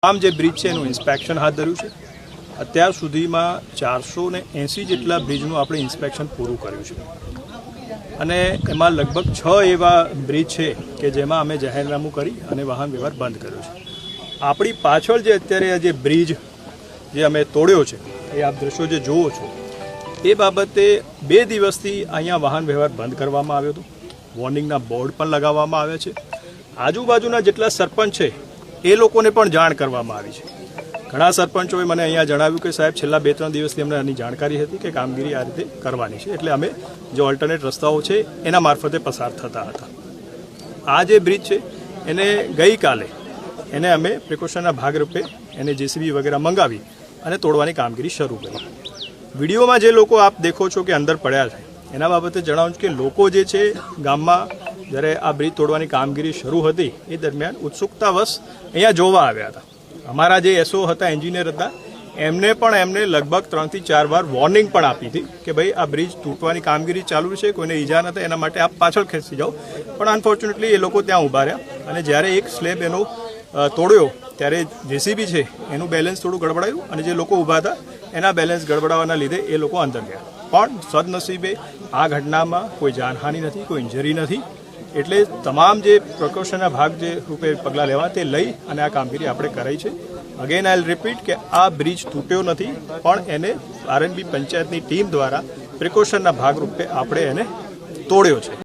તમામ જે બ્રિજ છે એનું ઇન્સ્પેક્શન હાથ ધર્યું છે। અત્યાર સુધીમાં 480 જેટલા બ્રિજનું આપણે ઇન્સ્પેક્શન પૂરું કર્યું છે અને એમાં લગભગ 6 એવા બ્રિજ છે કે જેમાં અમે જાહેરનામું કરી અને વાહન વ્યવહાર બંધ કર્યો છે। આપણી પાછળ જે અત્યારે જે બ્રિજ જે અમે તોડ્યો છે એ આપ દ્રશ્યો જે જુઓ છો એ બાબતે 2 દિવસથી અહીંયા વાહન વ્યવહાર બંધ કરવામાં આવ્યો હતો। વોર્નિંગના બોર્ડ પણ લગાવવામાં આવ્યા છે। આજુબાજુના જેટલા સરપંચ છે એ લોકોને પણ જાણ કરવામાં આવી છે। ઘણા સરપંચોએ મને અહીંયા જણાવ્યું કે સાહેબ છેલ્લા 2-3 દિવસથી અમને આની જાણકારી હતી કે કામગીરી આ રીતે કરવાની છે, એટલે અમે જે ઓલ્ટરનેટ રસ્તાઓ છે એના મારફતે પસાર થતા હતા। આ જે બ્રિજ છે એને ગઈકાલે એને અમે પ્રિકોશનના ભાગરૂપે એને જેસીબી વગેરે મંગાવી અને તોડવાની કામગીરી શરૂ કરી। વિડીયોમાં જે લોકો આપ દેખો છો કે અંદર પડ્યા છે એના બાબતે જણાવું છું કે લોકો જે છે ગામમાં જ્યારે આ બ્રિજ તોડવાની કામગીરી શરૂ હતી એ દરમિયાન ઉત્સુકતાવશ અહીંયા જોવા આવ્યા હતા। અમારા જે એસઓ હતા, એન્જિનિયર હતા, એમને લગભગ 3 થી 4 વાર વોર્નિંગ પણ આપી હતી કે ભાઈ આ બ્રિજ તૂટવાની કામગીરી ચાલુ છે, કોઈને ઈજા ન થાય એના માટે આપ પાછળ ખેંચી જાઓ, પણ અનફોર્ચ્યુનેટલી એ લોકો ત્યાં ઊભા રહ્યા અને જ્યારે એક સ્લેબ એનો તોડ્યો ત્યારે જેસીબી છે એનું બેલેન્સ થોડું ગડબડાયું અને જે લોકો ઊભા હતા એના બેલેન્સ ગડબડાવાના લીધે એ લોકો અંદર ગયા। પણ સદનસીબે આ ઘટનામાં કોઈ જાનહાનિ નથી, કોઈ ઇન્જરી નથી, એટલે તમામ જે પ્રિકોશનના ભાગ જે રૂપે પગલાં લેવા તે લઈ અને આ કામગીરી આપણે કરાઈ છે। અગેન આઈ વિલ રિપીટ કે આ બ્રિજ તૂટ્યો નથી, પણ એને આરએનબી પંચાયતની ટીમ દ્વારા પ્રિકોશનના ભાગરૂપે આપણે એને તોડ્યો છે।